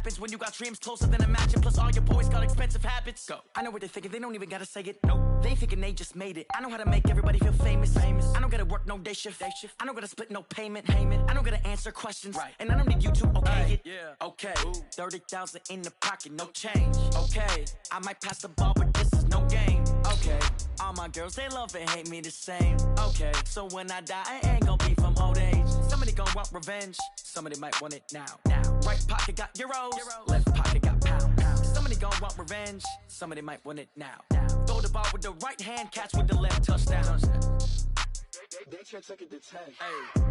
happens when you got dreams closer than imagine. Plus all your boys got expensive habits. Go. I know what they're thinking, they don't even gotta say it. No, they thinking they just made it. I know how to make everybody feel famous. I don't gotta work no day shift. I don't gotta split no payment. I don't gotta answer questions. Right. And I don't need you to okay it. Yeah. Okay. 30,000 in the pocket, no change. Okay. I might pass the ball, but this is no game. Okay. All my girls, they love and hate me the same. Okay. So when I die, I ain't gonna be from old age. Somebody gon' want revenge. Somebody might want it now. Right pocket got euros. Left pocket got pounds. Somebody gon' want revenge. Somebody might want it now. Throw the ball with the right hand, catch with the left, touchdown. They can't take it to 10. Hey.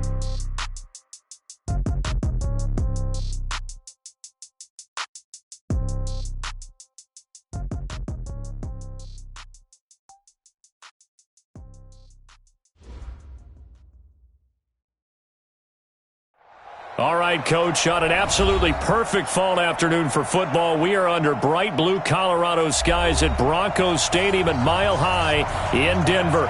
All right, Coach, on an absolutely perfect fall afternoon for football, we are under bright blue Colorado skies at Broncos Stadium at Mile High in Denver.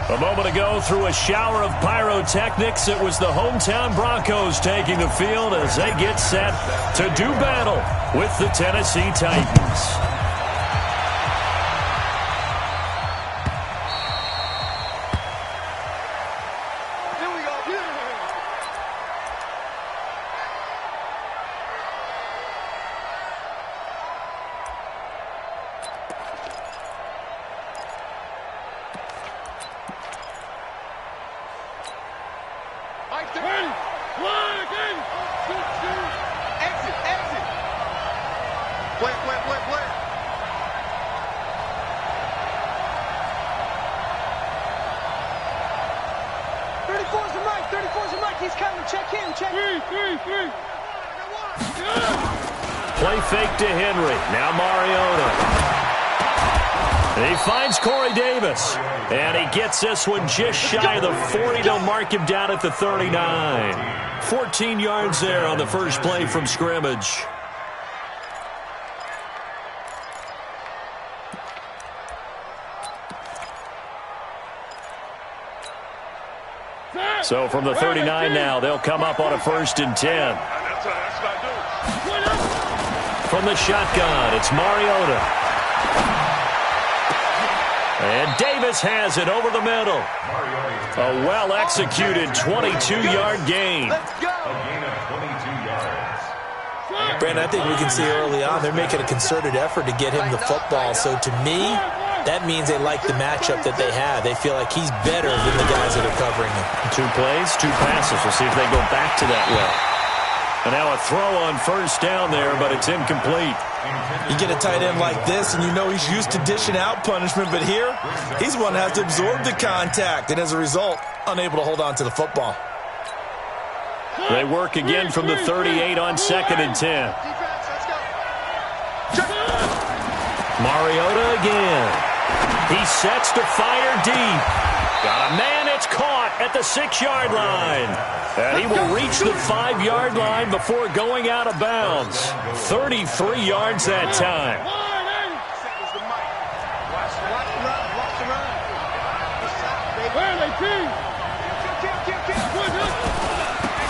A moment ago, through a shower of pyrotechnics, it was the hometown Broncos taking the field as they get set to do battle with the Tennessee Titans. Play fake to Henry. Now Mariota. He finds Corey Davis. And he gets this one just shy of the 40. They'll mark him down at the 39. 14 yards there on the first play from scrimmage. So from the 39 now, they'll come up on a 1st and 10. From the shotgun, it's Mariota. And Davis has it over the middle. A well-executed 22-yard gain. Brandon, I think we can see early on they're making a concerted effort to get him the football. So to me, that means they like the matchup that they have. They feel like he's better than the guys that are covering him. 2 plays, 2 passes. We'll see if they go back to that well. And now a throw on 1st down there, but it's incomplete. You get a tight end like this, and you know he's used to dishing out punishment, but here, he's one that has to absorb the contact, and as a result, unable to hold on to the football. They work again from the 38 on 2nd and 10. Mariota again. He sets to fire deep. Got a man, it's caught at the 6-yard line. And he will reach the 5-yard line before going out of bounds. 33 yards that time.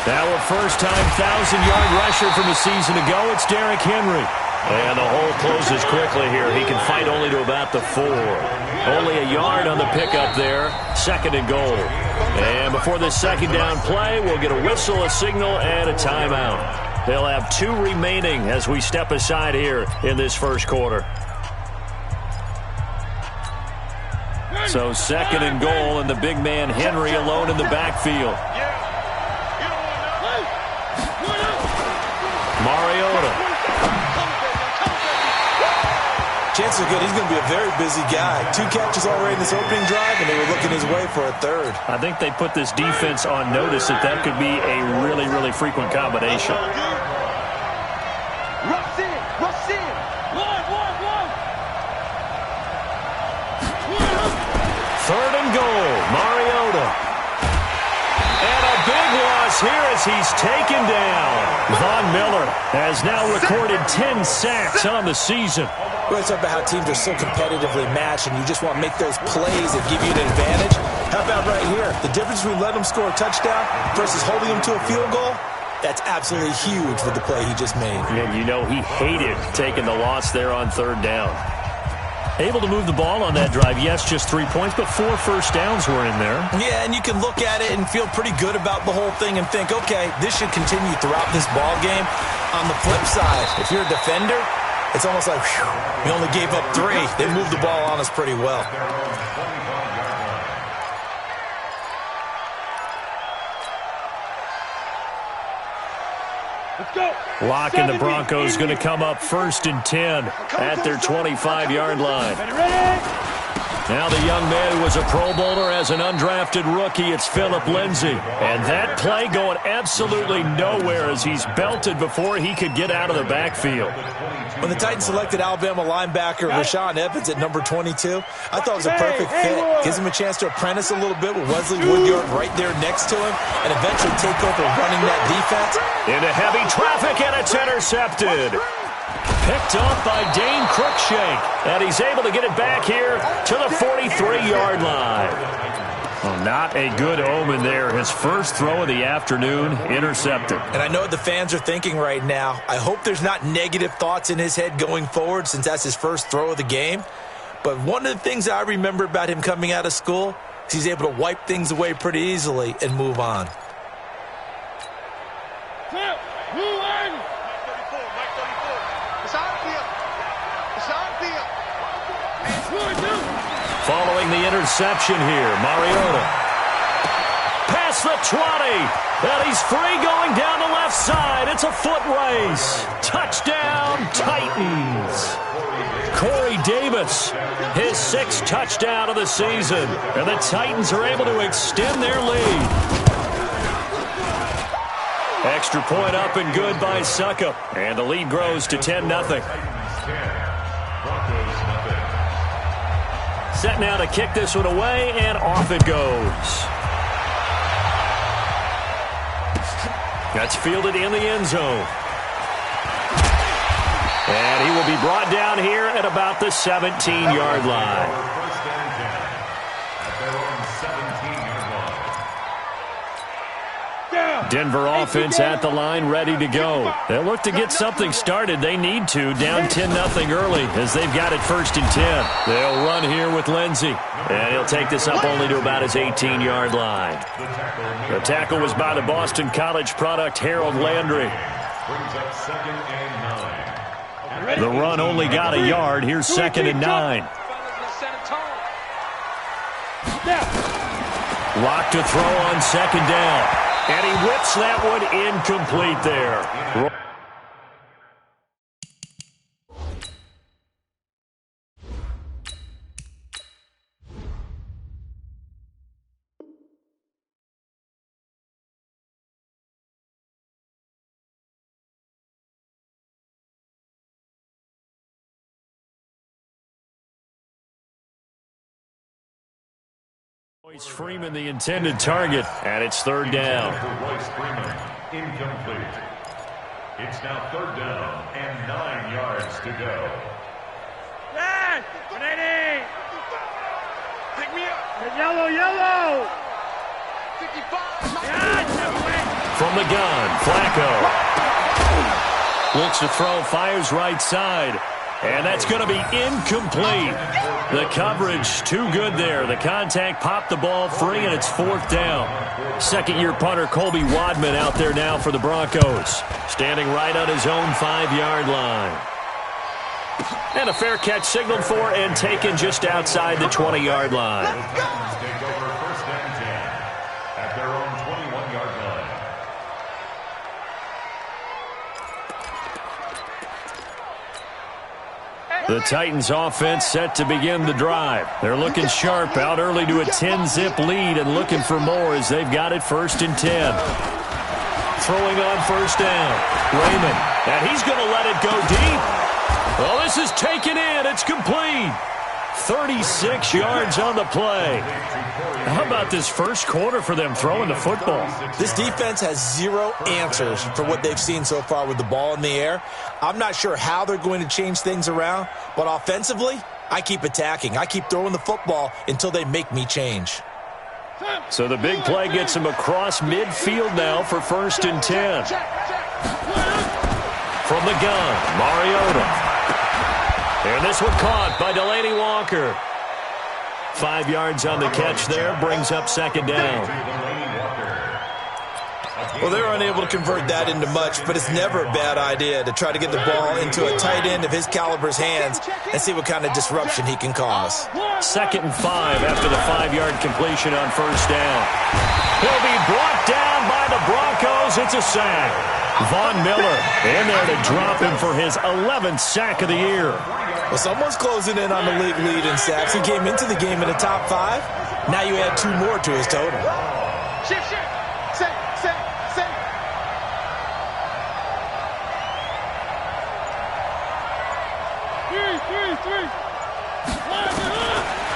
Now a first-time 1,000-yard rusher from a season ago, it's Derrick Henry. And the hole closes quickly here. He can fight only to about the 4. Only a yard on the pickup there. 2nd and goal. And before this 2nd down play, we'll get a whistle, a signal, and a timeout. They'll have 2 remaining as we step aside here in this first quarter. So 2nd and goal, and the big man Henry alone in the backfield. Mariota. Chances are good. He's going to be a very busy guy. 2 catches already in this opening drive, and they were looking his way for a 3rd. I think they put this defense on notice that could be a really, really frequent combination. Rush in. 3rd and goal. Mariota. And a big loss here as he's taken down. Von Miller has now recorded 10 sacks on the season. We always talk about how teams are so competitively matched, and you just want to make those plays that give you an advantage. How about right here? The difference between letting them score a touchdown versus holding them to a field goal? That's absolutely huge with the play he just made. And you know he hated taking the loss there on third down. Able to move the ball on that drive. Yes, just 3 points, but 4 first downs were in there. Yeah, and you can look at it and feel pretty good about the whole thing and think, okay, this should continue throughout this ball game. On the flip side, if you're a defender, it's almost like, whew, we only gave up 3. They moved the ball on us pretty well. Lock in the Broncos going to come up 1st and 10 at their 25-yard line. Now the young man who was a Pro Bowler as an undrafted rookie, it's Phillip Lindsay. And that play going absolutely nowhere as he's belted before he could get out of the backfield. When the Titans selected Alabama linebacker Rashaan Evans at number 22, I thought it was a perfect fit. Gives him a chance to apprentice a little bit with Wesley Woodyard right there next to him and eventually take over running that defense. Into heavy traffic, and it's intercepted. Picked off by Dane Cruikshank, and he's able to get it back here to the 43-yard line. Well, not a good omen there. His first throw of the afternoon, intercepted. And I know what the fans are thinking right now. I hope there's not negative thoughts in his head going forward since that's his first throw of the game. But one of the things I remember about him coming out of school is he's able to wipe things away pretty easily and move on. Following the interception here, Mariota. Past the 20, and he's free going down the left side. It's a foot race. Touchdown, Titans. Corey Davis, his 6th touchdown of the season, and the Titans are able to extend their lead. Extra point up and good by Suckup, and the lead grows to 10-0. Set now to kick this one away, and off it goes. That's fielded in the end zone. And he will be brought down here at about the 17-yard line. Denver offense at the line, ready to go. They'll look to get something started. They need to, down 10-0 early as they've got it 1st and 10. They'll run here with Lindsay, and he'll take this up only to about his 18-yard line. The tackle was by the Boston College product, Harold Landry. The run only got a yard. Here's 2nd and 9. Lock to throw on 2nd down. And he whips that one incomplete there. Freeman, the intended target, and it's 3rd down. Incomplete. It's now 3rd down and 9 yards to go. Yes! 180! Pick me up! Yellow, yellow! 55! Yes! From the gun, Flacco. Looks to throw, fires right side. And that's going to be incomplete. The coverage too good there. The contact popped the ball free, and it's 4th down. 2nd-year punter Colby Wadman out there now for the Broncos. Standing right on his own 5-yard line. And a fair catch signaled for and taken just outside the 20-yard line. Take over 1st and 10 at their own 21-yard line. The Titans offense set to begin the drive. They're looking sharp, out early to a 10-zip lead and looking for more as they've got it 1st and 10. Throwing on 1st down. Raymond, and he's going to let it go deep. Well, this is taken in. It's complete. 36 yards on the play. How about this first quarter for them throwing the football? This defense has 0 answers for what they've seen so far with the ball in the air. I'm not sure how they're going to change things around, but offensively, I keep attacking. I keep throwing the football until they make me change. So the big play gets him across midfield now for 1st and 10. From the gun, Mariota. And this one caught by Delaney Walker. 5 yards on the catch there, brings up 2nd down. Well, they were unable to convert that into much, but it's never a bad idea to try to get the ball into a tight end of his caliber's hands and see what kind of disruption he can cause. 2nd and 5 after the 5-yard completion on 1st down. He'll be brought down by the Broncos. It's a sack. Von Miller in there to drop him for his 11th sack of the year. Well, someone's closing in on the league lead in sacks. He came into the game in the top 5. Now you add 2 more to his total. Shift. Set. Three.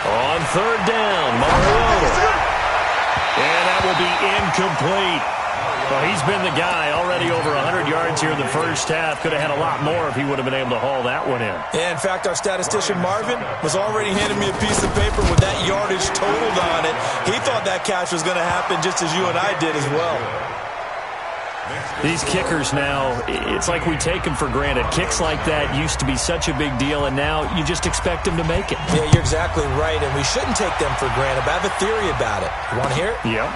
On 3rd down, Mariota. And that will be incomplete. Well, he's been the guy already over 100 yards here in the first half. Could have had a lot more if he would have been able to haul that one in. Yeah, in fact, our statistician Marvin was already handing me a piece of paper with that yardage totaled on it. He thought that catch was going to happen just as you and I did as well. These kickers now, it's like we take them for granted. Kicks like that used to be such a big deal, and now you just expect them to make it. Yeah, you're exactly right, and we shouldn't take them for granted. But I have a theory about it. You want to hear it? Yeah.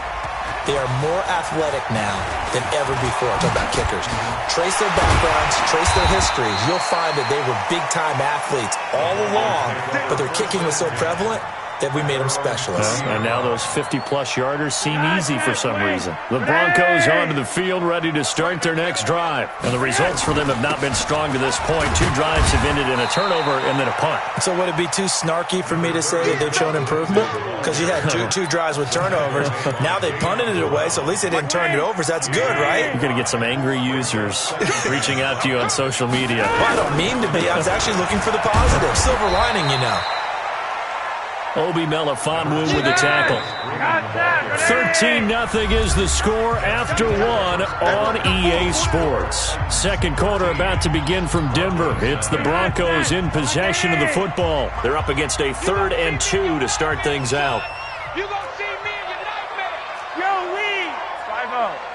They are more athletic now than ever before. I'm talking about kickers. Trace their backgrounds, trace their histories. You'll find that they were big-time athletes all along, but their kicking was so prevalent that we made them specialists. And now those 50-plus yarders seem easy for some reason. The Broncos onto the field, ready to start their next drive. And the results for them have not been strong to this point. 2 drives have ended in a turnover and then a punt. So would it be too snarky for me to say that they've shown improvement? Because you had two drives with turnovers. Now they punted it away, so at least they didn't turn it over. So that's good, right? You're going to get some angry users reaching out to you on social media. Well, I don't mean to be. I was actually looking for the positive. Silver lining, you know. Obi Melifonwu with the tackle. 13-0 is the score after 1 on EA Sports. Second quarter about to begin from Denver. It's the Broncos in possession of the football. They're up against a 3rd and 2 to start things out. You gonna see me in your nightmare. Yo, lead. 5-0.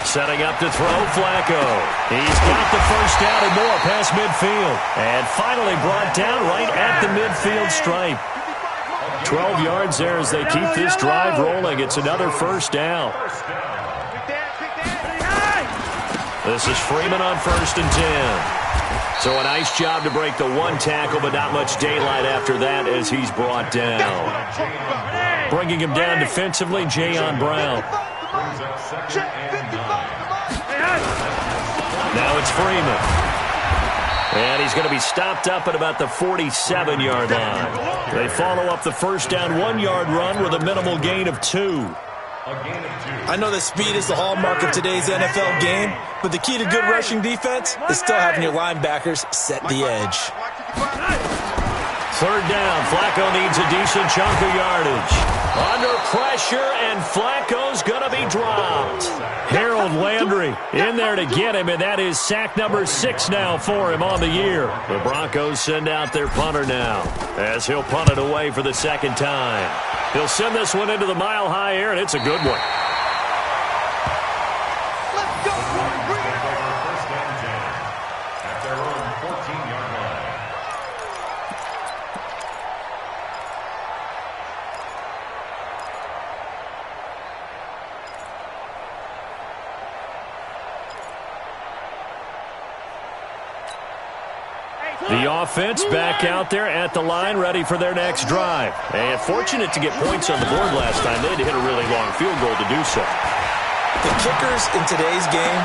Setting up to throw, Flacco. He's got the first down and more past midfield. And finally brought down right at the midfield stripe. 12 yards there as they keep this drive rolling. It's another first down. This is Freeman on 1st and 10. So a nice job to break the 1 tackle, but not much daylight after that as he's brought down. Bringing him down defensively, Jayon Brown. Now it's Freeman. And he's going to be stopped up at about the 47-yard line. They follow up the first down 1-yard run with a minimal gain of 2. I know that speed is the hallmark of today's NFL game, but the key to good rushing defense is still having your linebackers set the edge. 3rd down. Flacco needs a decent chunk of yardage. Under pressure, and Flacco's going to be dropped. Harold Landry in there to get him, and that is sack number 6 now for him on the year. The Broncos send out their punter now as he'll punt it away for the 2nd time. He'll send this one into the mile-high air, and it's a good one. Let's go. First down 10 at their own 14-yard line. The offense back out there at the line, ready for their next drive. And fortunate to get points on the board last time. They had to hit a really long field goal to do so. The kickers in today's game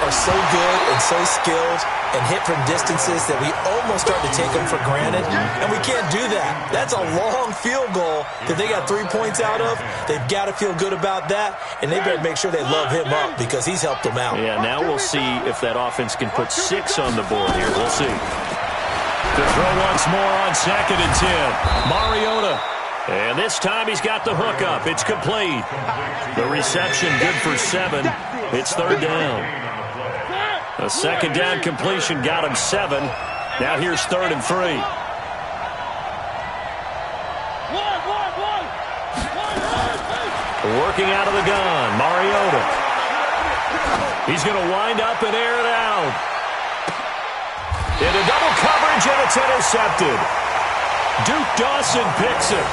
are so good and so skilled and hit from distances that we almost start to take them for granted, and we can't do that. That's a long field goal that they got 3 points out of. They've got to feel good about that, and they better make sure they love him up because he's helped them out. Yeah, now we'll see if that offense can put 6 on the board here. We'll see. To throw once more on 2nd and 10. Mariota. And this time he's got the hook up. It's complete. The reception good for 7. It's 3rd down. A 2nd down completion got him 7. Now here's 3rd and 3. Working out of the gun, Mariota. He's going to wind up and air it out. Into double coverage, and it's intercepted. Duke Dawson picks it.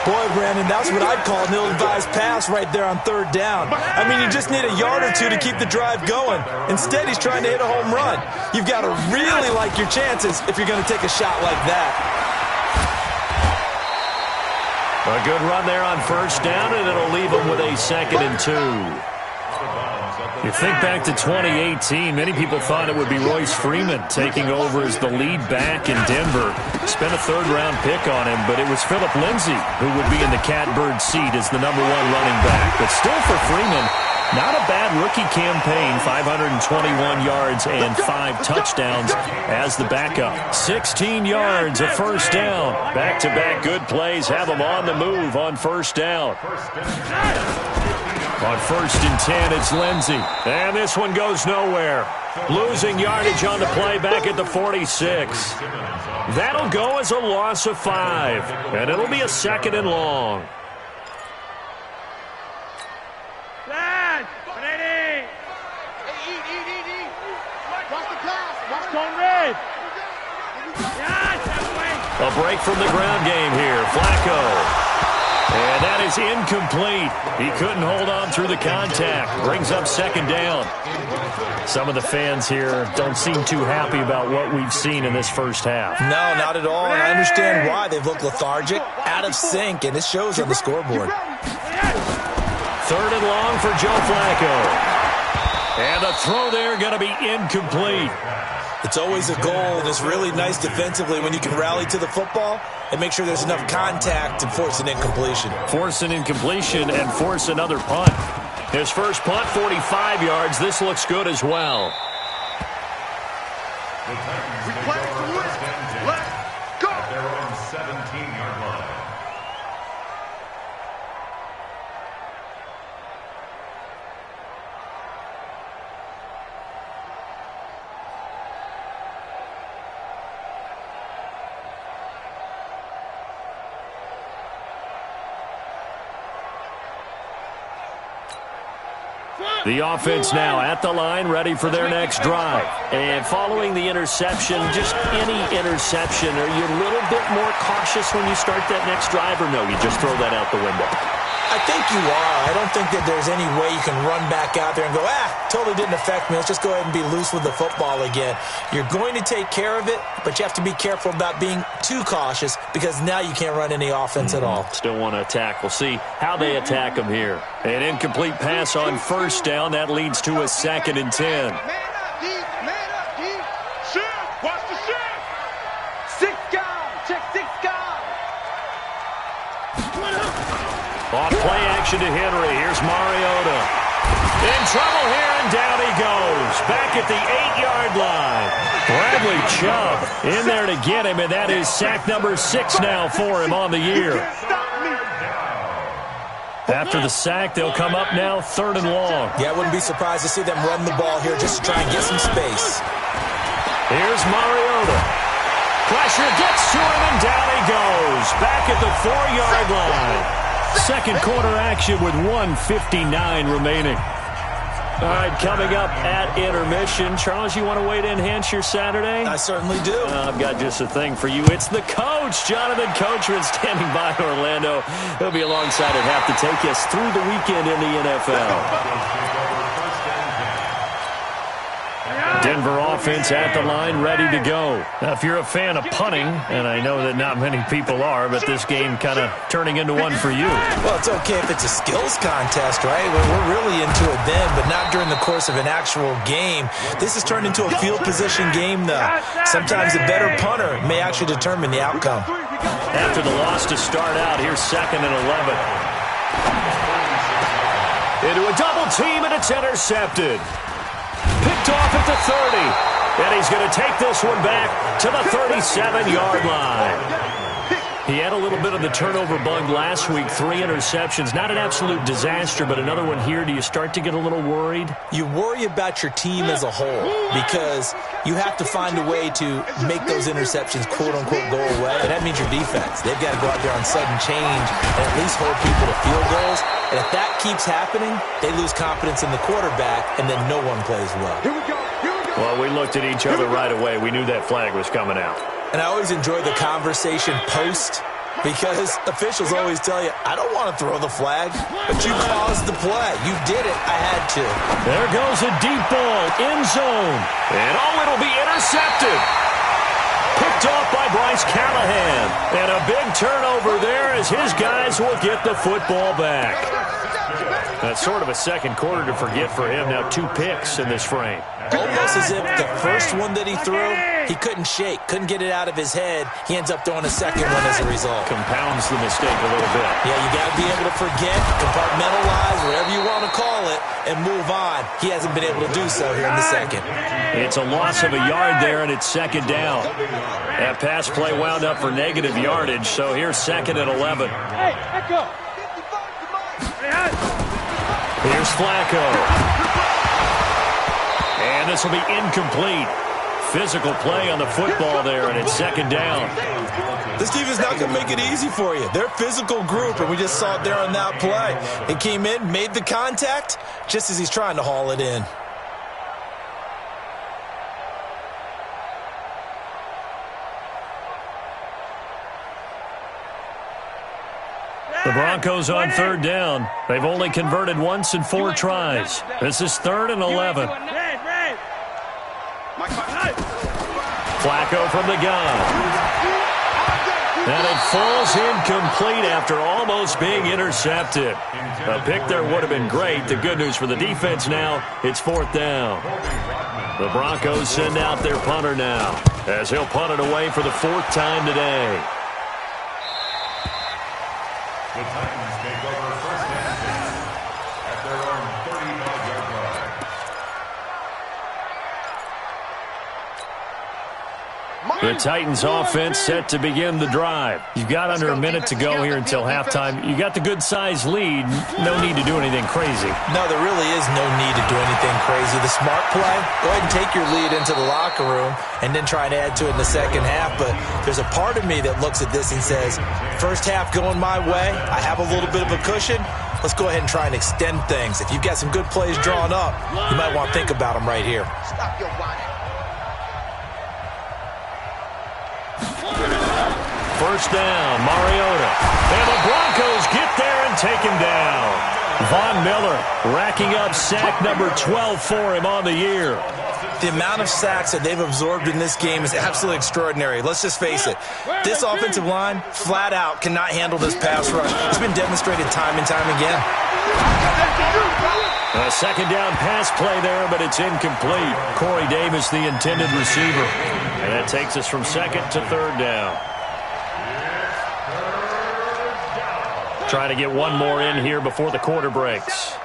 Boy, Brandon, that's what I'd call an ill-advised pass right there on third down. I mean, you just need a yard or two to keep the drive going. Instead, he's trying to hit a home run. You've got to really like your chances if you're going to take a shot like that. A good run there on first down, and it'll leave him with a 2nd and 2. You think back to 2018, many people thought it would be Royce Freeman taking over as the lead back in Denver. Spent a third-round pick on him, but it was Philip Lindsay who would be in the catbird seat as the #1 running back. But still for Freeman, not a bad rookie campaign, 521 yards and 5 touchdowns as the backup. 16 yards, a first down. Back-to-back good plays have him on the move on first down. On 1st and 10, it's Lindsay. And this one goes nowhere. Losing yardage on the play back at the 46. That'll go as a loss of 5. And it'll be a 2nd and long. Lad, ready. Eat. Watch the pass. Watch Cone Red. Yes, that way. A break from the ground game here. Flacco. And that is incomplete. He couldn't hold on through the contact. Brings up 2nd down. Some of the fans here don't seem too happy about what we've seen in this first half. No, not at all. And I understand why. They've looked lethargic, out of sync, and it shows on the scoreboard. 3rd and long for Joe Flacco. And a throw there going to be incomplete. It's always a goal, and it's really nice defensively when you can rally to the football and make sure there's enough contact to force an incompletion. Force an incompletion and force another punt. His first punt, 45 yards. This looks good as well. We play to win. Let's go. At their own 17-yard line. The offense now at the line, ready for their next drive. And following the interception, just any interception, are you a little bit more cautious when you start that next drive, or no, you just throw that out the window? I think you are. I don't think that there's any way you can run back out there and go, totally didn't affect me. Let's just go ahead and be loose with the football again. You're going to take care of it, but you have to be careful about being too cautious because now you can't run any offense at all. Still want to attack. We'll see how they attack them here. An incomplete pass on first down. That leads to a 2nd and 10. Man up, deep. Shift. Watch the shift. 6 guard. Check 6 guard. Off play action to Henry. Here's Mariota. In trouble here, and down he goes. Back at the 8-yard line. Bradley Chubb in there to get him, and that is sack number 6 now for him on the year. After the sack, they'll come up now 3rd and long. Yeah, I wouldn't be surprised to see them run the ball here just to try and get some space. Here's Mariota. Pressure gets to him, and down he goes. Back at the 4-yard line. Second quarter action with 1:59 remaining. All right, coming up at intermission. Charles, you want to wait to enhance your Saturday? I certainly do. I've got just a thing for you. It's the coach, Jonathan Coachman, standing by Orlando. He'll be alongside at half to take us through the weekend in the NFL. Denver offense at the line, ready to go. Now, if you're a fan of punting, and I know that not many people are, but this game kind of turning into one for you. Well, it's okay if it's a skills contest, right? We're really into it then, but not during the course of an actual game. This has turned into a field position game, though. Sometimes a better punter may actually determine the outcome. After the loss to start out, here's 2nd and 11. Into a double team, and it's intercepted. Picked off at the 30. And he's going to take this one back to the 37-yard line. He had a little bit of the turnover bug last week, 3 interceptions. Not an absolute disaster, but another one here. Do you start to get a little worried? You worry about your team as a whole because you have to find a way to make those interceptions, quote-unquote, go away. And that means your defense. They've got to go out there on sudden change and at least hold people to field goals. And if that keeps happening, they lose confidence in the quarterback, and then no one plays well. Here we go. Here we go. Well, we looked at each other right away. We knew that flag was coming out. And I always enjoy the conversation post because officials always tell you, I don't want to throw the flag, but you caused the play. You did it. I had to. There goes a deep ball, end zone. And it'll be intercepted. Picked off by Bryce Callahan. And a big turnover there as his guys will get the football back. That's sort of a second quarter to forget for him. Now 2 picks in this frame. Almost as if the first one that he threw, he couldn't shake, couldn't get it out of his head. He ends up throwing a second one as a result. Compounds the mistake a little bit. Yeah, you got to be able to forget, compartmentalize, whatever you want to call it, and move on. He hasn't been able to do so here in the second. It's a loss of a yard there, and it's second down. That pass play wound up for negative yardage, so here's second and 11. Hey, Echo. Here's Flacco. And this will be incomplete. Physical play on the football there, and it's second down. This defense is not going to make it easy for you. They're a physical group, and we just saw it there on that play. It came in, made the contact, just as he's trying to haul it in. The Broncos on third down. They've only converted once in 4 tries. This is 3rd and 11. Flacco from the gun. And it falls incomplete after almost being intercepted. A pick there would have been great. The good news for the defense now, it's 4th down. The Broncos send out their punter now as he'll punt it away for the 4th time today. The Titans take over first and 10 at their own 35-yard line. The Titans offense set to begin the drive. You've got under a minute to go here until halftime. You got the good-sized lead. No need to do anything crazy. No, there really is no need to do anything crazy. The smart play, go ahead and take your lead into the locker room and then try and add to it in the second half. But there's a part of me that looks at this and says, first half going my way, I have a little bit of a cushion. Let's go ahead and try and extend things. If you've got some good plays drawn up, you might want to think about them right here. Stop your whining. First down, Mariota. And the Broncos get there and take him down. Von Miller racking up sack number 12 for him on the year. The amount of sacks that they've absorbed in this game is absolutely extraordinary. Let's just face it. This offensive line, flat out, cannot handle this pass rush. It's been demonstrated time and time again. A second down pass play there, but it's incomplete. Corey Davis, the intended receiver. And that takes us from second to third down. Trying to get one more in here before the quarter breaks.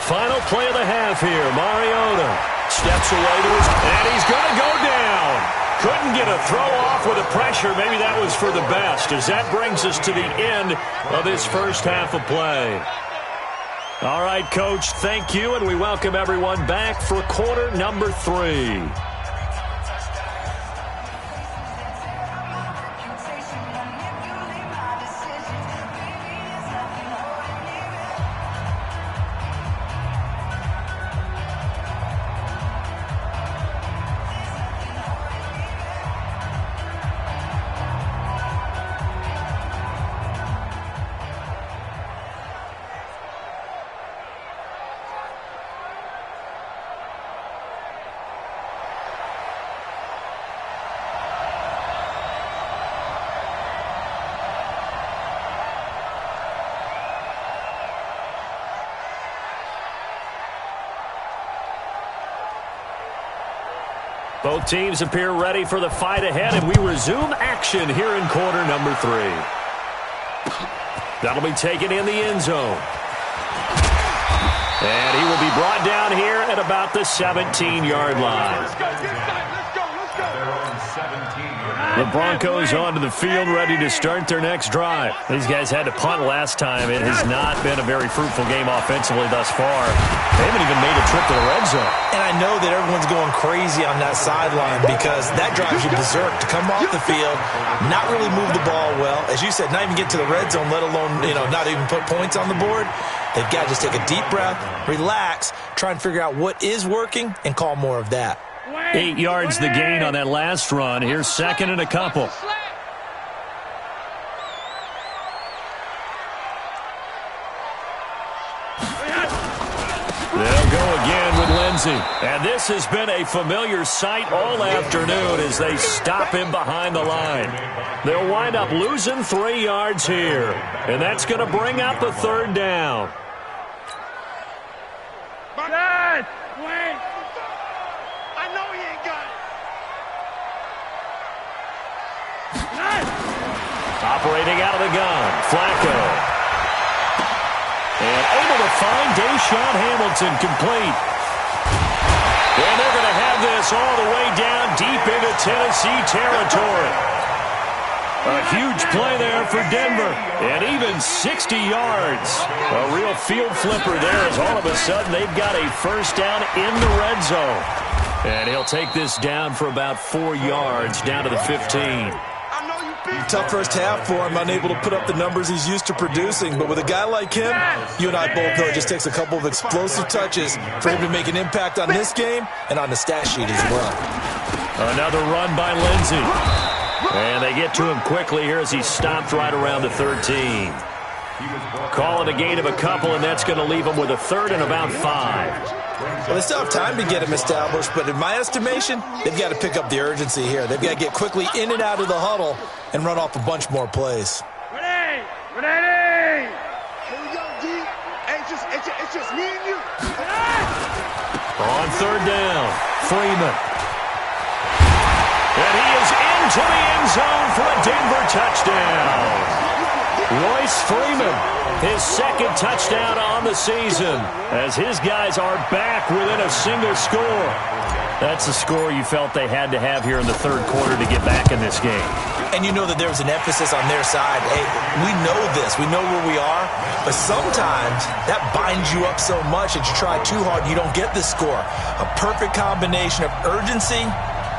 Final play of the half here. Mariota steps away to his, and he's going to go down. Couldn't get a throw off with the pressure. Maybe that was for the best, as that brings us to the end of this first half of play. All right, Coach, thank you, and we welcome everyone back for quarter number 3. Both teams appear ready for the fight ahead, and we resume action here in quarter number 3. That'll be taken in the end zone. And he will be brought down here at about the 17-yard line. Let's go, let's go, let's go. The Broncos onto the field, ready to start their next drive. These guys had to punt last time. It has not been a very fruitful game offensively thus far. They haven't even made a trip to the red zone. And I know that everyone's going crazy on that sideline because that drives you berserk to come off the field, not really move the ball well. As you said, not even get to the red zone, let alone, not even put points on the board. They've got to just take a deep breath, relax, try and figure out what is working, and call more of that. 8 yards the gain on that last run. Here's second and a couple. They'll go again with Lindsey. And this has been a familiar sight all afternoon as they stop him behind the line. They'll wind up losing 3 yards here. And that's going to bring up a third down. Dad! Wait! I know he ain't got it! Operating out of the gun, Flacco. And able to find Deshaun Hamilton complete. And they're going to have this all the way down deep into Tennessee territory. A huge play there for Denver. And even 60 yards. A real field flipper there as all of a sudden they've got a first down in the red zone. And he'll take this down for about 4 yards down to the 15. Tough first half for him, unable to put up the numbers he's used to producing. But with a guy like him, you and I both know it just takes a couple of explosive touches for him to make an impact on this game and on the stat sheet as well. Another run by Lindsey. And they get to him quickly here as he stopped right around the 13. Call it a gain of a couple, and that's going to leave him with a third and about 5. Well, they still have time to get him established, but in my estimation, they've got to pick up the urgency here. They've got to get quickly in and out of the huddle and run off a bunch more plays. Ready! Ready! Here we go, D. It's just me and you. On third down, Freeman. And he is into the end zone for a Denver touchdown. Royce Freeman, his second touchdown on the season, as his guys are back within a single score. That's the score you felt they had to have here in the third quarter to get back in this game. And you know that there was an emphasis on their side. Hey, we know this. We know where we are. But sometimes that binds you up so much that you try too hard and you don't get the score. A perfect combination of urgency,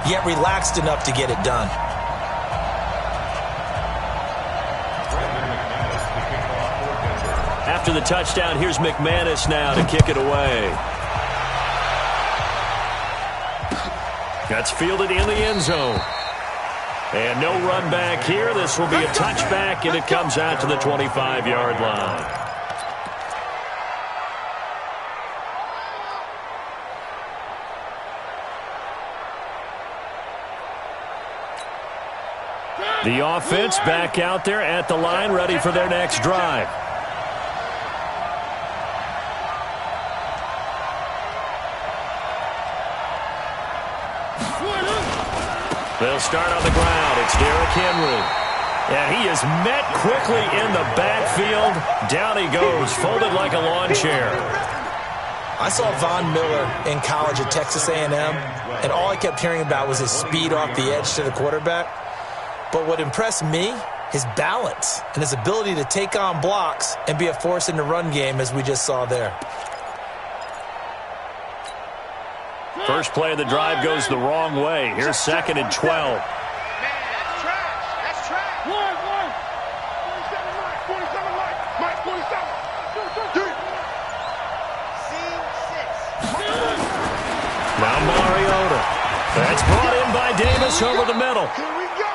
yet relaxed enough to get it done. After the touchdown, here's McManus now to kick it away. That's fielded in the end zone. And no run back here. This will be a touchback, and it comes out to the 25-yard line. The offense back out there at the line, ready for their next drive. They'll start on the ground. It's Derrick Henry. And he is met quickly in the backfield. Down he goes, folded like a lawn chair. I saw Von Miller in college at Texas A&M, and all I kept hearing about was his speed off the edge to the quarterback. But what impressed me, his balance and his ability to take on blocks and be a force in the run game, as we just saw there. First play of the drive goes the wrong way. Here's second and 12. Man, that's trash. That's trash. One. 47 Mike, 47. Now Mariota. That's brought in by Davis over the middle.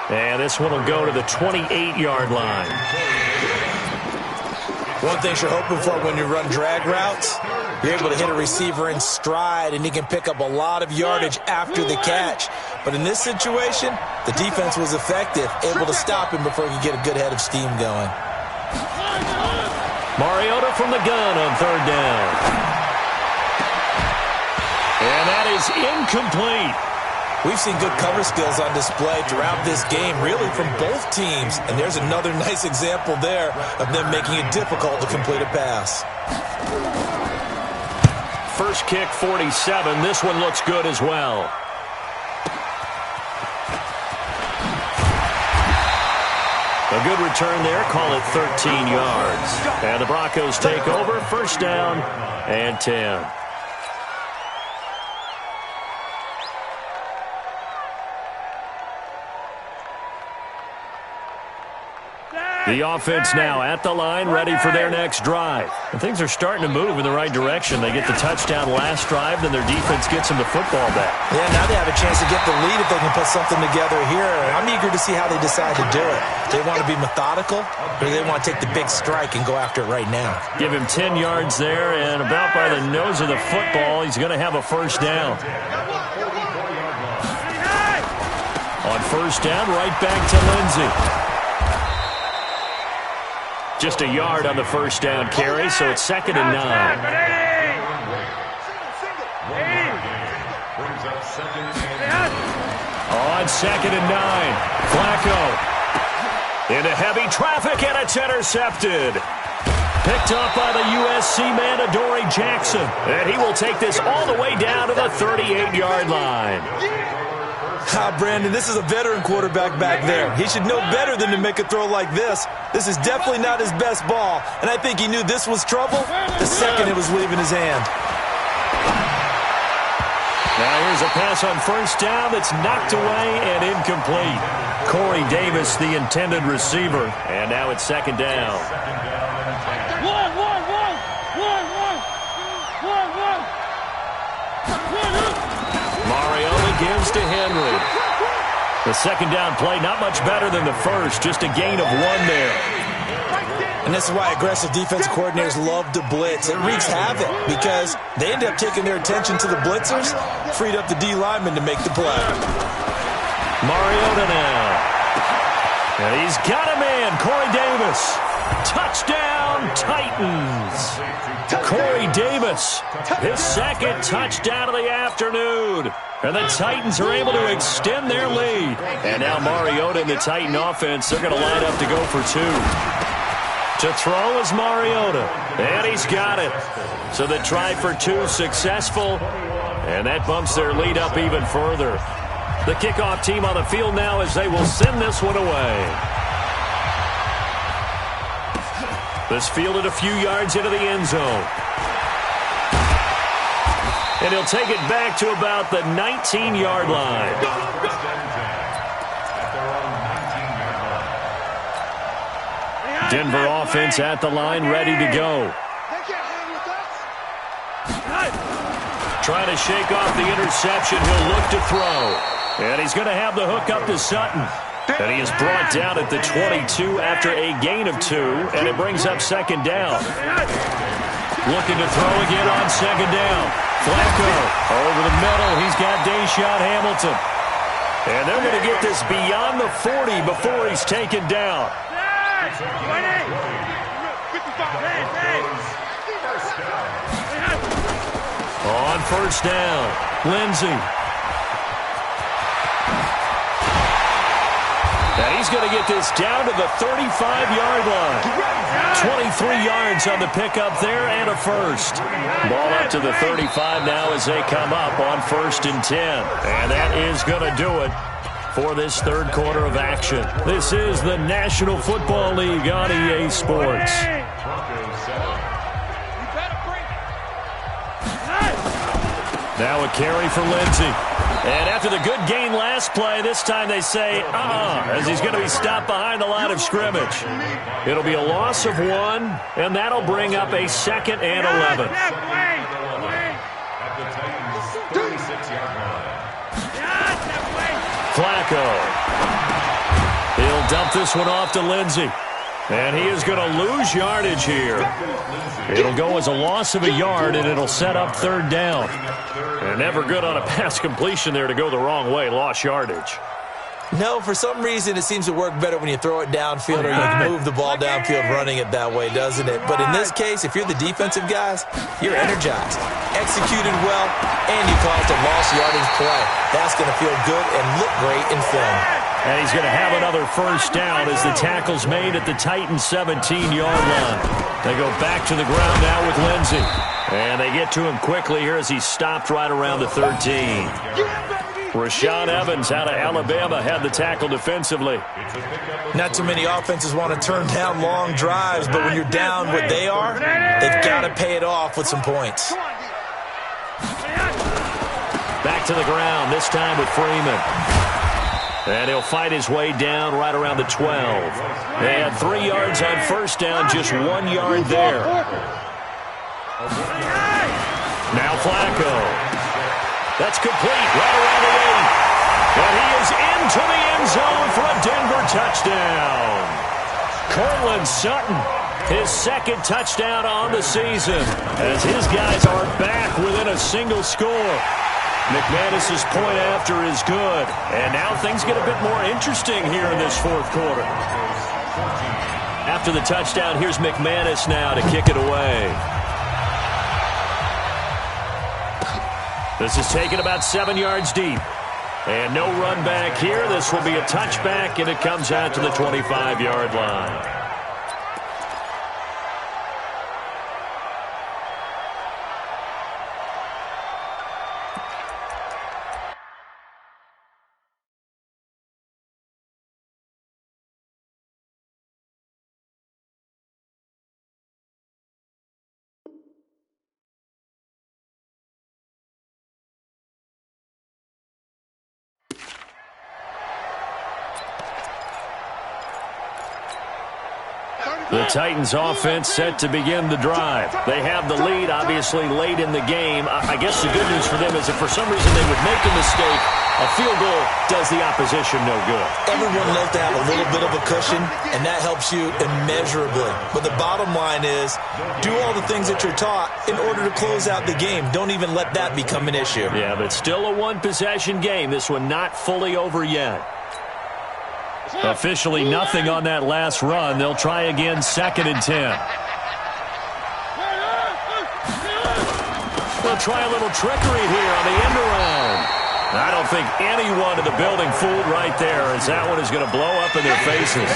And this one will go to the 28-yard line. One thing you're hoping for when you run drag routes, you're able to hit a receiver in stride, and he can pick up a lot of yardage after the catch. But in this situation, the defense was effective, able to stop him before he could get a good head of steam going. Mariota from the gun on third down. And that is incomplete. We've seen good cover skills on display throughout this game, really from both teams. And there's another nice example there of them making it difficult to complete a pass. First kick, 47. This one looks good as well. A good return there. Call it 13 yards. And the Broncos take over. First down and 10. The offense now at the line, ready for their next drive. And things are starting to move in the right direction. They get the touchdown last drive, then their defense gets them the football back. Yeah, now they have a chance to get the lead if they can put something together here. I'm eager to see how they decide to do it. They want to be methodical, or they want to take the big strike and go after it right now. Give him 10 yards there, and about by the nose of the football, he's going to have a first down. On first down, right back to Lindsey. Just a yard on the first down carry, so it's 2nd and 9. On 2nd and 9, Flacco into heavy traffic, and it's intercepted. Picked up by the USC man, Adoree Jackson, and he will take this all the way down to the 38-yard line. Brandon, this is a veteran quarterback back there. He should know better than to make a throw like this. This is definitely not his best ball, and I think he knew this was trouble the second it was leaving his hand. Now here's a pass on first down that's knocked away and incomplete. Corey Davis, the intended receiver, and now it's 2nd down. Mariota gives to Henry. The 2nd down play, not much better than the first, just a gain of 1 there. And this is why aggressive defensive coordinators love to blitz. It wreaks havoc because they end up taking their attention to the blitzers, freed up the D lineman to make the play. Mariota now. And he's got a man, Corey Davis. Touchdown, Titans. Corey Davis, his 2nd touchdown of the afternoon. And the Titans are able to extend their lead. And now Mariota and the Titan offense, they're going to line up to go for 2. To throw is Mariota, and he's got it. So the try for 2 successful, and that bumps their lead up even further. The kickoff team on the field now as they will send this one away. This fielded a few yards into the end zone. And he'll take it back to about the 19-yard line. Denver offense at the line, ready to go. Trying to shake off the interception. He'll look to throw. And he's going to have the hook up to Sutton. And he is brought down at the 22 after a gain of 2. And it brings up 2nd down. Looking to throw again on 2nd down. Flacco over the middle. He's got Deshaun Hamilton. And they're going to get this beyond the 40 before he's taken down. On first down, Lindsey. And he's going to get this down to the 35-yard line. 23 yards on the pickup there and a first. Ball up to the 35 now as they come up on 1st and 10. And that is going to do it for this 3rd quarter of action. This is the National Football League on EA Sports. Now a carry for Lindsey. And after the good gain last play, this time they say, as he's going to be stopped behind the line of scrimmage. It'll be a loss of 1, and that'll bring up a 2nd and 11. Flacco. He'll dump this one off to Lindsey. And he is going to lose yardage here. It'll go as a loss of a yard, and it'll set up 3rd down. And never good on a pass completion there to go the wrong way. Lost yardage. No, for some reason it seems to work better when you throw it downfield or you can move the ball downfield running it that way, doesn't it? But in this case, if you're the defensive guys, you're energized, executed well, and you caused a lost yardage play. That's going to feel good and look great in film. And he's going to have another first down as the tackle's made at the Titans' 17-yard line. They go back to the ground now with Lindsey. And they get to him quickly here as he's stopped right around the 13. Rashaan Evans out of Alabama had the tackle defensively. Not too many offenses want to turn down long drives, but when you're down what they are, they've got to pay it off with some points. Back to the ground, this time with Freeman. And he'll fight his way down right around the 12. They had 3 yards on first down, just 1 yard there. Now Flacco. That's complete right around the 8. And he is into the end zone for a Denver touchdown. Cortland Sutton, his second touchdown on the season, as his guys are back within a single score. McManus's point after is good. And now things get a bit more interesting here in this fourth quarter. After the touchdown, here's McManus now to kick it away. This is taken about 7 yards deep. And no run back here. This will be a touchback, and it comes out to the 25-yard line. The Titans offense set to begin the drive. They have the lead, obviously, late in the game. I guess the good news for them is if for some reason they would make a mistake, a field goal does the opposition no good. Everyone loves to have a little bit of a cushion, and that helps you immeasurably. But the bottom line is, do all the things that you're taught in order to close out the game. Don't even let that become an issue. Yeah, but still a one-possession game. This one not fully over yet. Officially nothing on that last run. They'll try again, 2nd and 10. They'll try a little trickery here on the end around. I don't think anyone in the building fooled right there, as that one is going to blow up in their faces.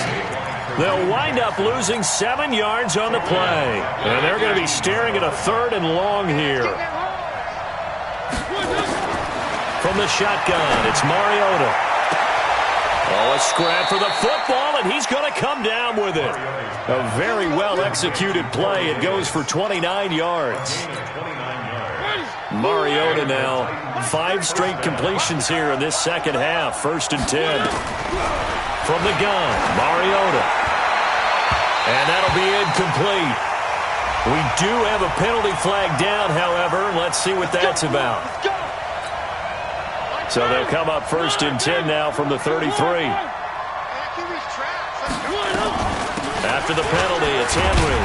They'll wind up losing 7 yards on the play. And they're going to be staring at a 3rd and long here. From the shotgun, it's Mariota. Oh, a scrap for the football, and he's going to come down with it. A very well-executed play. It goes for 29 yards. Mariota now, 5 straight completions here in this second half. 1st and 10. From the gun, Mariota. And that'll be incomplete. We do have a penalty flag down, however. Let's see what that's about. So they'll come up 1st and 10 now from the 33. After the penalty, it's Henry.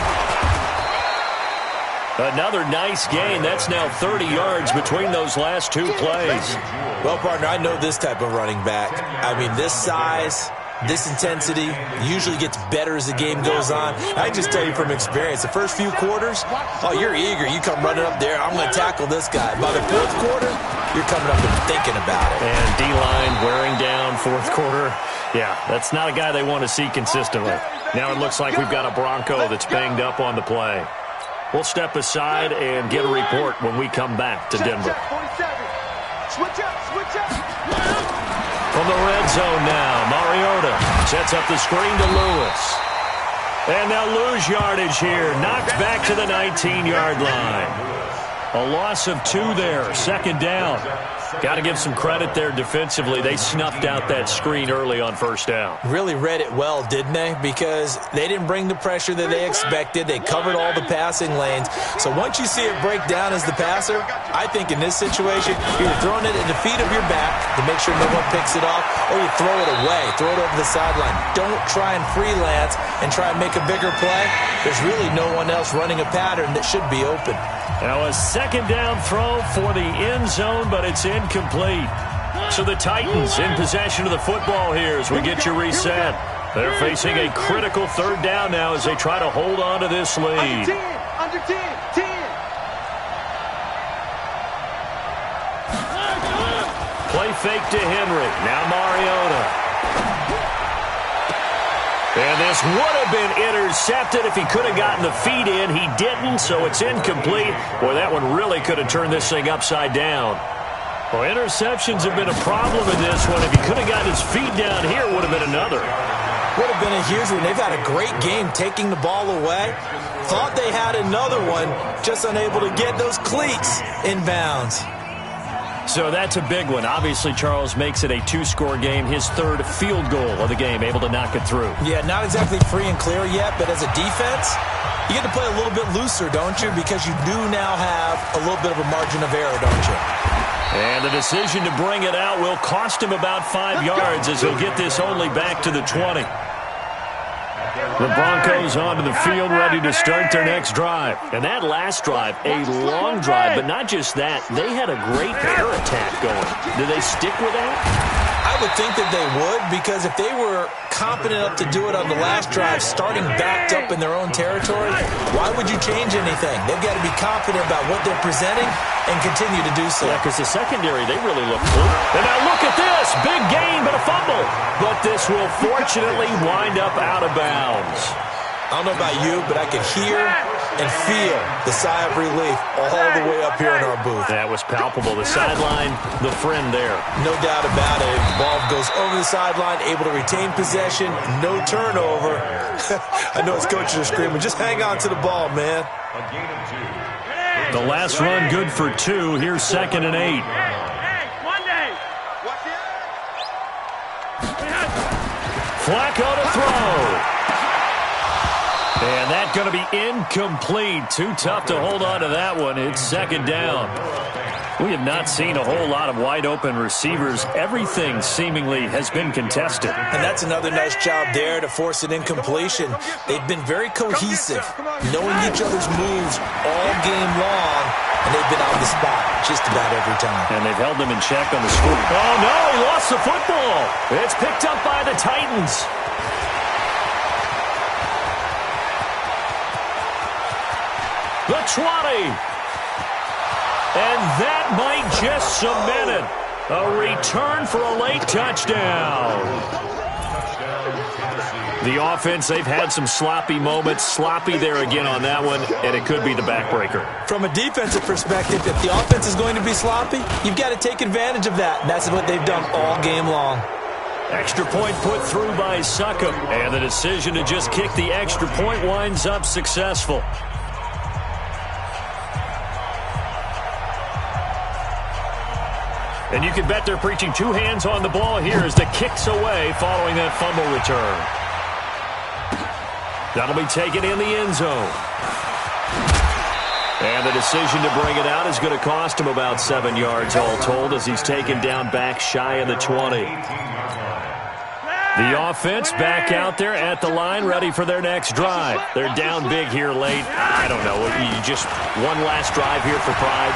Another nice gain. That's now 30 yards between those last 2 plays. Well, partner, I know this type of running back. I mean, this size, this intensity usually gets better as the game goes on. I just tell you from experience, the first few quarters, oh, you're eager. You come running up there, I'm going to tackle this guy. By the 4th quarter, you're coming up and thinking about it. And D-line wearing down 4th quarter. Yeah, that's not a guy they want to see consistently. Now it looks like we've got a Bronco that's banged up on the play. We'll step aside and get a report when we come back to Denver. Switch up, switch up. From the red zone now, Mariota sets up the screen to Lewis. And they'll lose yardage here, knocked back to the 19-yard line. A loss of 2 there, 2nd down. Got to give some credit there defensively. They snuffed out that screen early on 1st down. Really read it well, didn't they? Because they didn't bring the pressure that they expected. They covered all the passing lanes. So once you see it break down as the passer, I think in this situation, you're throwing it at the feet of your back to make sure no one picks it off, or you throw it away, throw it over the sideline. Don't try and freelance and try and make a bigger play. There's really no one else running a pattern that should be open. Now a 2nd down throw for the end zone, but it's incomplete. So the Titans in possession of the football here as we get you reset. They're facing a critical 3rd down now as they try to hold on to this lead. Under 10, 10. Play fake to Henry. Now Mariota. And this would have been intercepted if he could have gotten the feet in. He didn't, so it's incomplete. Boy, that one really could have turned this thing upside down. Well, interceptions have been a problem in this one. If he could have gotten his feet down here, it would have been another. Would have been a huge one. They've had a great game taking the ball away. Thought they had another one, just unable to get those cleats in bounds. So that's a big one. Obviously, Charles makes it a 2-score game. His third field goal of the game, able to knock it through. Yeah, not exactly free and clear yet, but as a defense, you get to play a little bit looser, don't you? Because you do now have a little bit of a margin of error, don't you? And the decision to bring it out will cost him about 5 yards as he'll get this only back to the 20. The Broncos onto the field, ready to start their next drive. And that last drive, a long drive, but not just that. They had a great air attack going. Do they stick with that? I would think that they would, because if they were competent enough to do it on the last drive, starting backed up in their own territory, why would you change anything? They've got to be confident about what they're presenting and continue to do so. Yeah, because the secondary, they really look good. And now look at this. Big gain, but a fumble. But this will fortunately wind up out of bounds. I don't know about you, but I could hear and feel the sigh of relief all the way up here in our booth. That was palpable. The sideline, the friend there. No doubt about it. The ball goes over the sideline, able to retain possession, no turnover. I know his coaches are screaming, just hang on to the ball, man. The last run good for 2. Here's 2nd and 8. Flacco to throw. And that's going to be incomplete. Too tough to hold on to that one. It's 2nd down. We have not seen a whole lot of wide-open receivers. Everything seemingly has been contested. And that's another nice job there to force an incompletion. They've been very cohesive, knowing each other's moves all game long, and they've been on the spot just about every time. And they've held them in check on the score. Oh, no, he lost the football. It's picked up by the Titans. The 20. And that might just cement it. A return for a late touchdown. The offense, they've had some sloppy moments. Sloppy there again on that one, and it could be the backbreaker. From a defensive perspective, if the offense is going to be sloppy, you've got to take advantage of that. And that's what they've done all game long. Extra point put through by Succop. And the decision to just kick the extra point winds up successful. And you can bet they're preaching 2 hands on the ball here as the kick's away following that fumble return. That'll be taken in the end zone. And the decision to bring it out is going to cost him about 7 yards all told as he's taken down back shy of the 20. The offense back out there at the line, ready for their next drive. They're down big here late. I don't know. You just one last drive here for pride.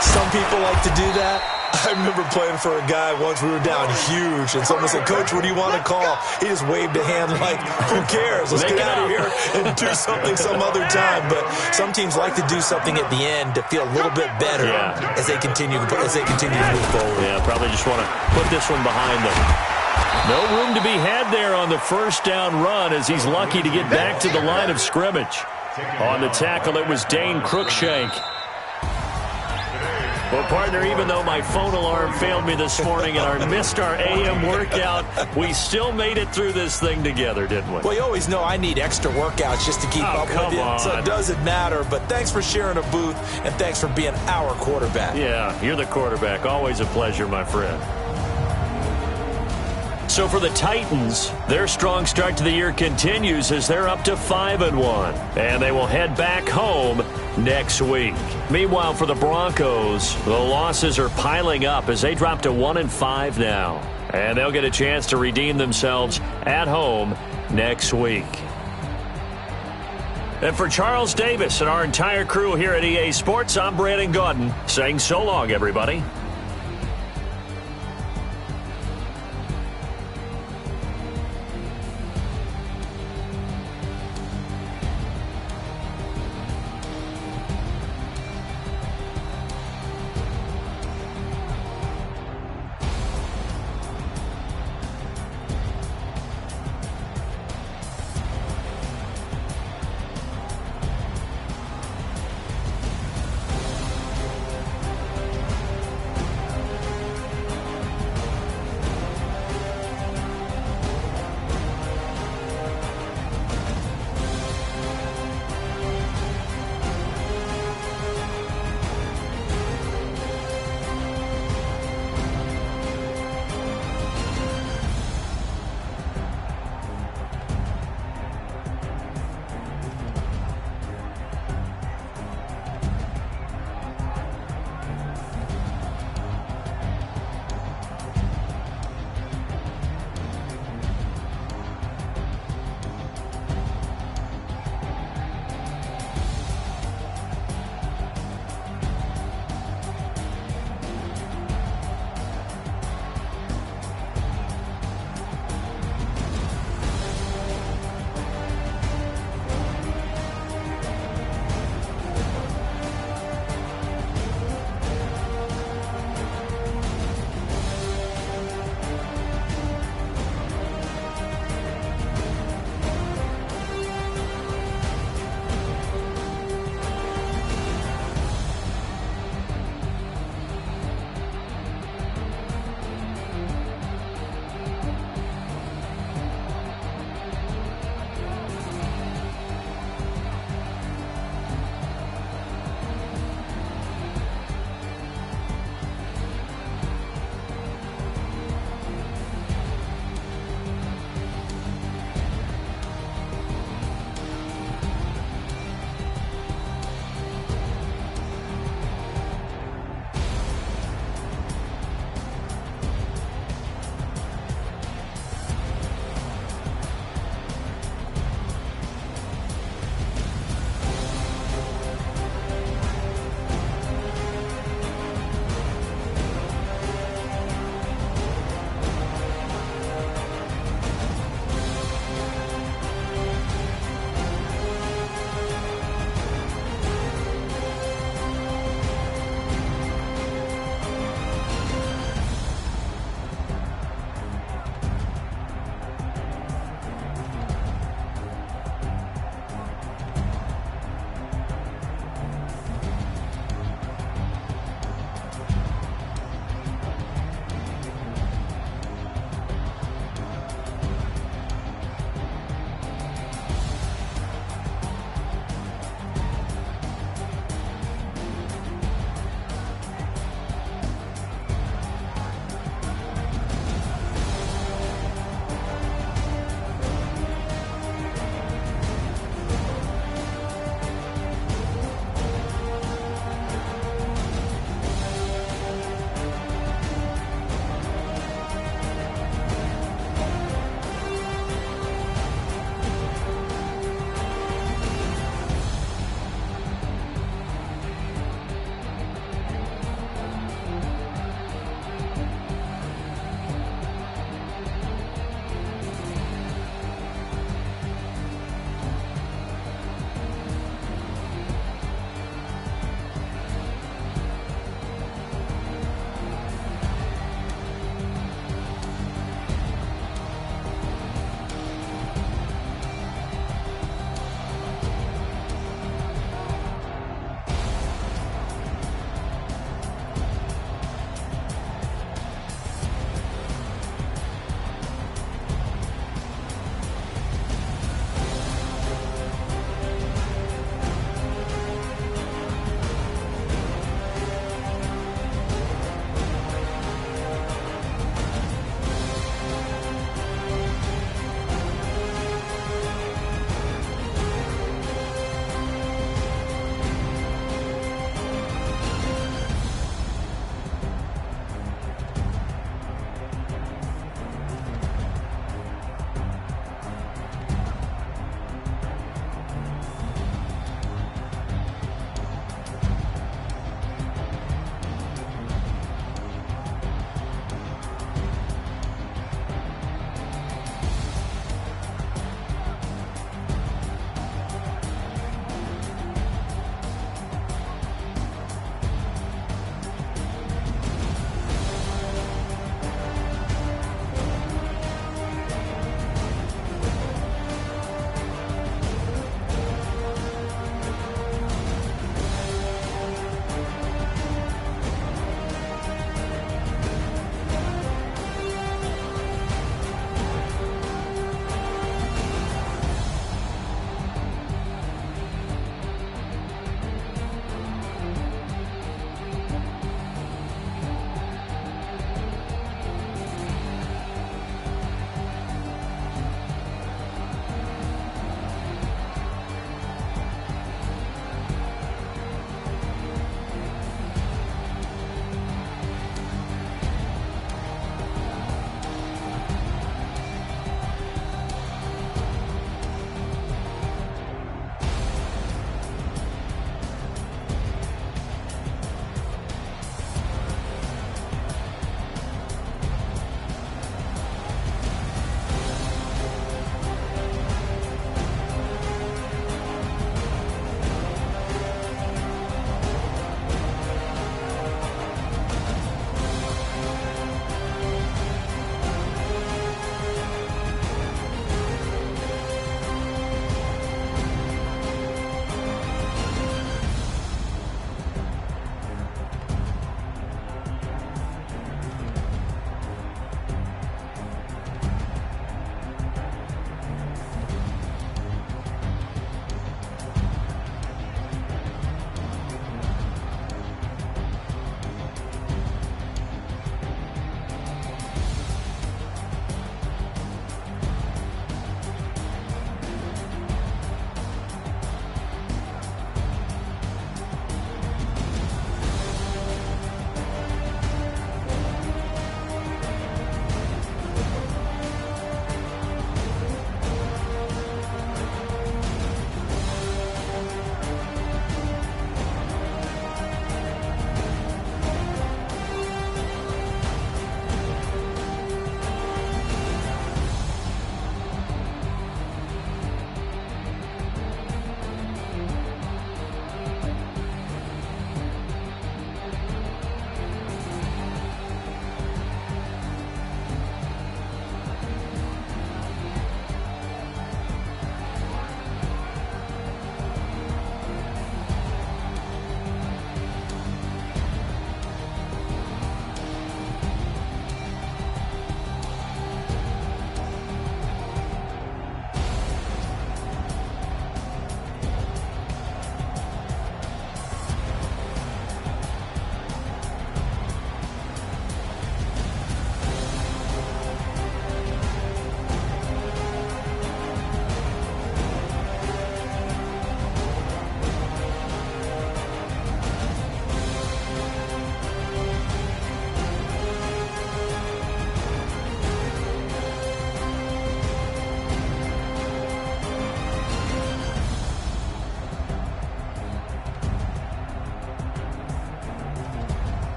Some people like to do that. I remember playing for a guy once. We were down huge, and someone said, "Coach, what do you want to call?" He just waved a hand like, "Who cares? Let's get out of here and do something some other time." But some teams like to do something at the end to feel a little bit better as they continue to move forward. Yeah, probably just want to put this one behind them. No room to be had there on the first down run as he's lucky to get back to the line of scrimmage. On the tackle, it was Dane Cruikshank. Well, partner, even though my phone alarm failed me this morning and I missed our AM workout, we still made it through this thing together, didn't we? Well, you always know I need extra workouts just to keep up with you, so it doesn't matter. But thanks for sharing a booth, and thanks for being our quarterback. Yeah, you're the quarterback. Always a pleasure, my friend. So for the Titans, their strong start to the year continues as they're up to 5-1. And they will head back home next week. Meanwhile, for the Broncos, the losses are piling up as they drop to 1-5 now. And they'll get a chance to redeem themselves at home next week. And for Charles Davis and our entire crew here at EA Sports, I'm Brandon Gaudin saying so long, everybody.